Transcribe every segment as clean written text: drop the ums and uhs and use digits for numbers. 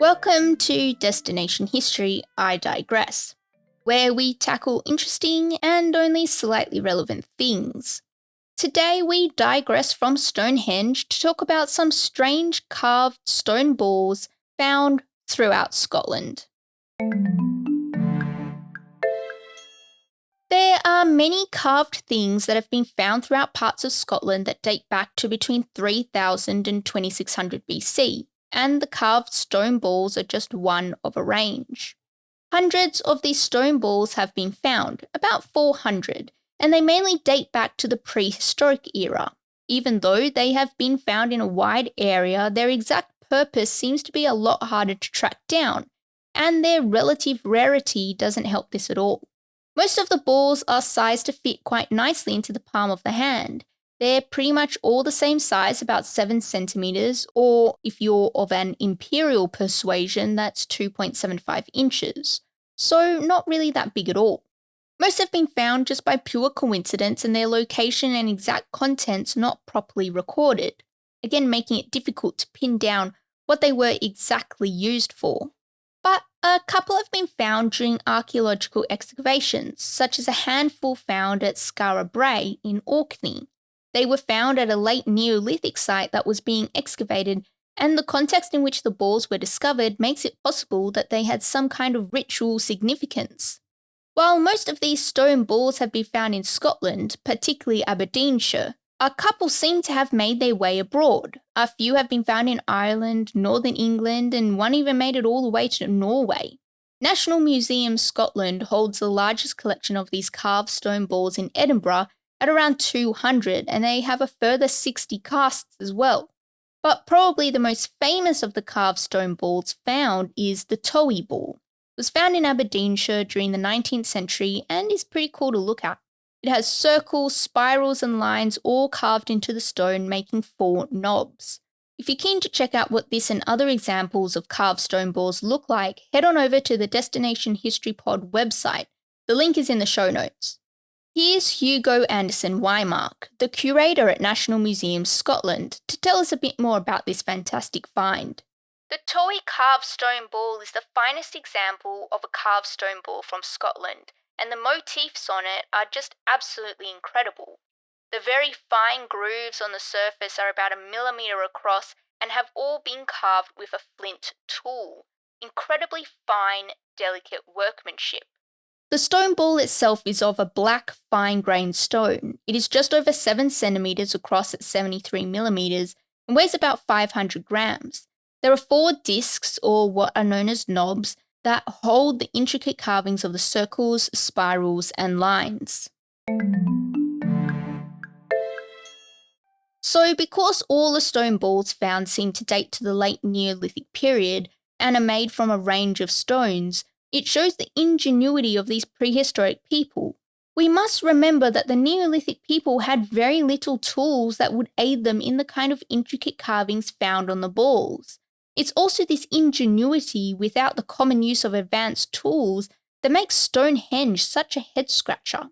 Welcome to Destination History, I Digress, where we tackle interesting and only slightly relevant things. Today we digress from Stonehenge to talk about some strange carved stone balls found throughout Scotland. There are many carved things that have been found throughout parts of Scotland that date back to between 3000 and 2600 BC, and the carved stone balls are just one of a range. Hundreds of these stone balls have been found, about 400, and they mainly date back to the prehistoric era. Even though they have been found in a wide area, their exact purpose seems to be a lot harder to track down, and their relative rarity doesn't help this at all. Most of the balls are sized to fit quite nicely into the palm of the hand. They're pretty much all the same size, about 7 centimeters, or if you're of an imperial persuasion, that's 2.75 inches. So not really that big at all. Most have been found just by pure coincidence and their location and exact contents not properly recorded, again making it difficult to pin down what they were exactly used for. But a couple have been found during archaeological excavations, such as a handful found at Skara Brae in Orkney. They were found at a late Neolithic site that was being excavated, and the context in which the balls were discovered makes it possible that they had some kind of ritual significance. While most of these stone balls have been found in Scotland, particularly Aberdeenshire, a couple seem to have made their way abroad. A few have been found in Ireland, Northern England, and one even made it all the way to Norway. National Museum Scotland holds the largest collection of these carved stone balls in Edinburgh at around 200, and they have a further 60 casts as well. But probably the most famous of the carved stone balls found is the Towie ball. It was found in Aberdeenshire during the 19th century and is pretty cool to look at. It has circles, spirals, and lines all carved into the stone, making 4 knobs. If you're keen to check out what this and other examples of carved stone balls look like, head on over to the Destination History Pod website. The link is in the show notes. Here's Hugo Anderson Weimark, the curator at National Museums Scotland, to tell us a bit more about this fantastic find. The Towie carved stone ball is the finest example of a carved stone ball from Scotland, and the motifs on it are just absolutely incredible. The very fine grooves on the surface are about 1 millimeter across and have all been carved with a flint tool. Incredibly fine, delicate workmanship. The stone ball itself is of a black, fine-grained stone. It is just over 7 centimeters across at 73 millimeters and weighs about 500 grams. There are 4 discs, or what are known as knobs, that hold the intricate carvings of the circles, spirals, and lines. So because all the stone balls found seem to date to the late Neolithic period and are made from a range of stones, it shows the ingenuity of these prehistoric people. We must remember that the Neolithic people had very little tools that would aid them in the kind of intricate carvings found on the balls. It's also this ingenuity without the common use of advanced tools that makes Stonehenge such a head-scratcher.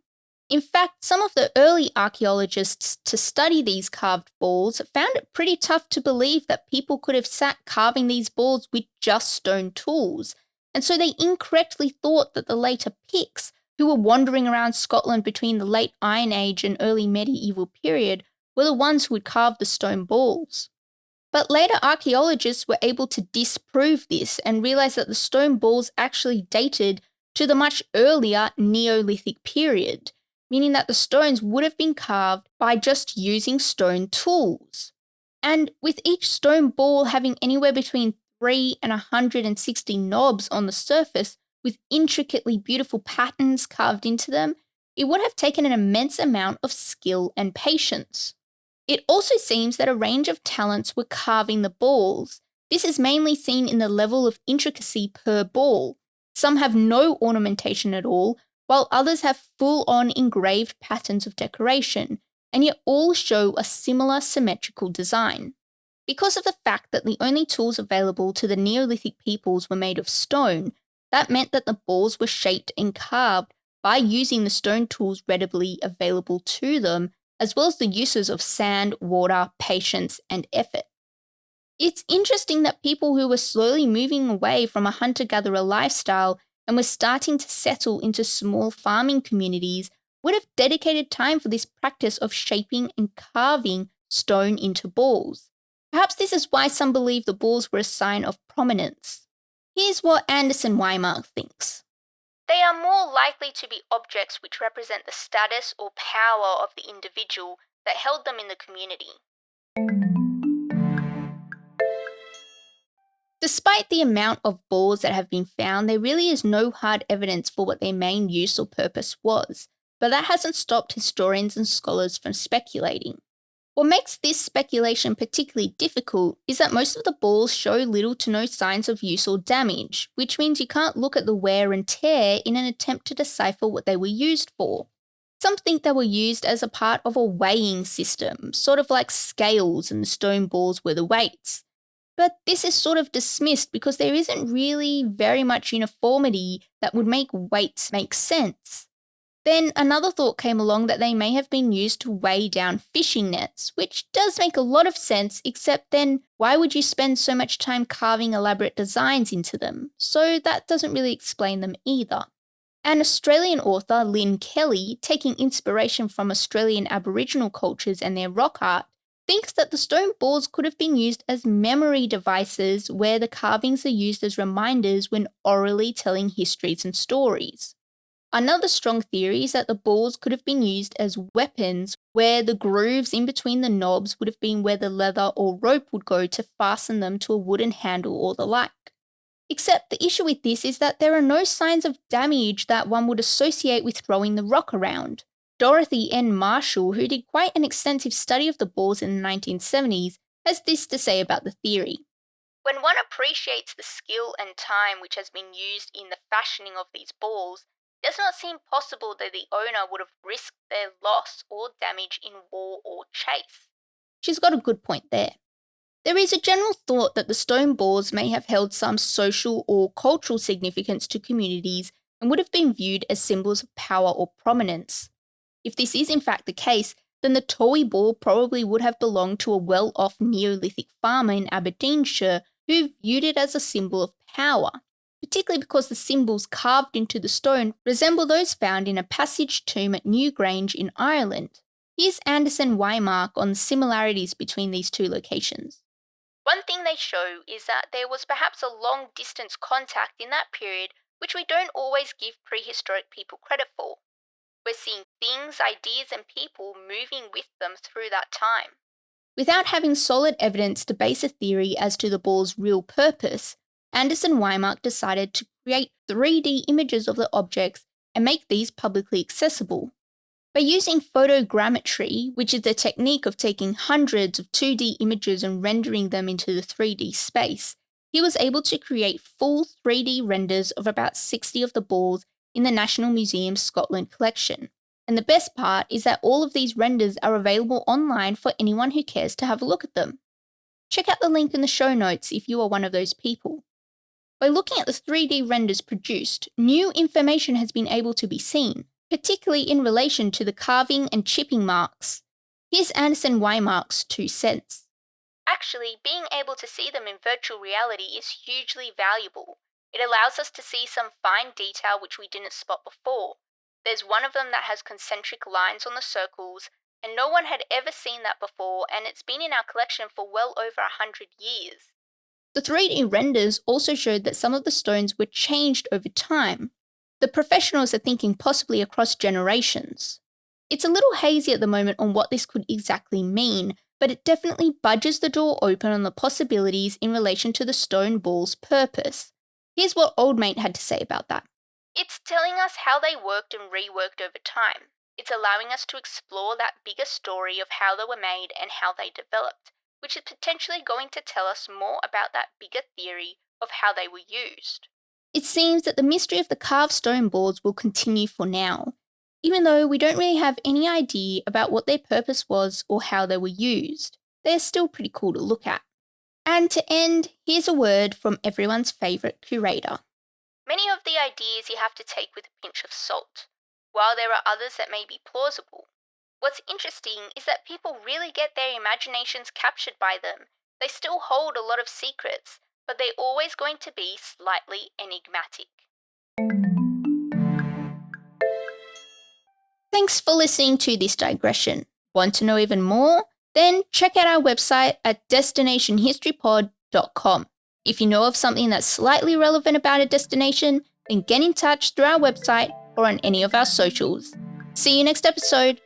In fact, some of the early archaeologists to study these carved balls found it pretty tough to believe that people could have sat carving these balls with just stone tools, and so they incorrectly thought that the later Picts, who were wandering around Scotland between the late Iron Age and early medieval period, were the ones who would carve the stone balls. But later archaeologists were able to disprove this and realize that the stone balls actually dated to the much earlier Neolithic period, meaning that the stones would have been carved by just using stone tools. And with each stone ball having anywhere between 3 and 160 knobs on the surface with intricately beautiful patterns carved into them, it would have taken an immense amount of skill and patience. It also seems that a range of talents were carving the balls. This is mainly seen in the level of intricacy per ball. Some have no ornamentation at all, while others have full-on engraved patterns of decoration, and yet all show a similar symmetrical design. Because of the fact that the only tools available to the Neolithic peoples were made of stone, that meant that the balls were shaped and carved by using the stone tools readily available to them, as well as the uses of sand, water, patience, and effort. It's interesting that people who were slowly moving away from a hunter gatherer lifestyle and were starting to settle into small farming communities would have dedicated time for this practice of shaping and carving stone into balls. Perhaps this is why some believe the balls were a sign of prominence. Here's what Anderson Weimar thinks. They are more likely to be objects which represent the status or power of the individual that held them in the community. Despite the amount of balls that have been found, there really is no hard evidence for what their main use or purpose was, but that hasn't stopped historians and scholars from speculating. What makes this speculation particularly difficult is that most of the balls show little to no signs of use or damage, which means you can't look at the wear and tear in an attempt to decipher what they were used for. Some think they were used as a part of a weighing system, sort of like scales and the stone balls were the weights. But this is sort of dismissed because there isn't really very much uniformity that would make weights make sense. Then another thought came along that they may have been used to weigh down fishing nets, which does make a lot of sense, except then why would you spend so much time carving elaborate designs into them? So that doesn't really explain them either. An Australian author, Lynn Kelly, taking inspiration from Australian Aboriginal cultures and their rock art, thinks that the stone balls could have been used as memory devices where the carvings are used as reminders when orally telling histories and stories. Another strong theory is that the balls could have been used as weapons where the grooves in between the knobs would have been where the leather or rope would go to fasten them to a wooden handle or the like. Except the issue with this is that there are no signs of damage that one would associate with throwing the rock around. Dorothy N. Marshall, who did quite an extensive study of the balls in the 1970s, has this to say about the theory. When one appreciates the skill and time which has been used in the fashioning of these balls, it does not seem possible that the owner would have risked their loss or damage in war or chase. She's got a good point there. There is a general thought that the stone balls may have held some social or cultural significance to communities and would have been viewed as symbols of power or prominence. If this is in fact the case, then the Towie ball probably would have belonged to a well-off Neolithic farmer in Aberdeenshire who viewed it as a symbol of power, particularly because the symbols carved into the stone resemble those found in a passage tomb at Newgrange in Ireland. Here's Anderson Weimar on the similarities between these two locations. One thing they show is that there was perhaps a long-distance contact in that period which we don't always give prehistoric people credit for. We're seeing things, ideas, and people moving with them through that time. Without having solid evidence to base a theory as to the ball's real purpose, Anderson Weimar decided to create 3D images of the objects and make these publicly accessible. By using photogrammetry, which is the technique of taking hundreds of 2D images and rendering them into the 3D space, he was able to create full 3D renders of about 60 of the balls in the National Museum Scotland collection. And the best part is that all of these renders are available online for anyone who cares to have a look at them. Check out the link in the show notes if you are one of those people. By looking at the 3D renders produced, new information has been able to be seen, particularly in relation to the carving and chipping marks. Here's Anderson Weimark's 2 cents. Actually, being able to see them in virtual reality is hugely valuable. It allows us to see some fine detail which we didn't spot before. There's one of them that has concentric lines on the circles, and no one had ever seen that before, and it's been in our collection for well over 100 years. The 3D renders also showed that some of the stones were changed over time. The professionals are thinking possibly across generations. It's a little hazy at the moment on what this could exactly mean, but it definitely budges the door open on the possibilities in relation to the stone ball's purpose. Here's what Old Mate had to say about that. It's telling us how they worked and reworked over time. It's allowing us to explore that bigger story of how they were made and how they developed, which is potentially going to tell us more about that bigger theory of how they were used. It seems that the mystery of the carved stone balls will continue for now, even though we don't really have any idea about what their purpose was or how they were used. They are still pretty cool to look at. And to end, here's a word from everyone's favourite curator. Many of the ideas you have to take with a pinch of salt, while there are others that may be plausible. What's interesting is that people really get their imaginations captured by them, They still hold a lot of secrets, but they're always going to be slightly enigmatic. Thanks for listening to this digression. Want to know even more? Then check out our website at destinationhistorypod.com. If you know of something that's slightly relevant about a destination, then get in touch through our website or on any of our socials. See you next episode.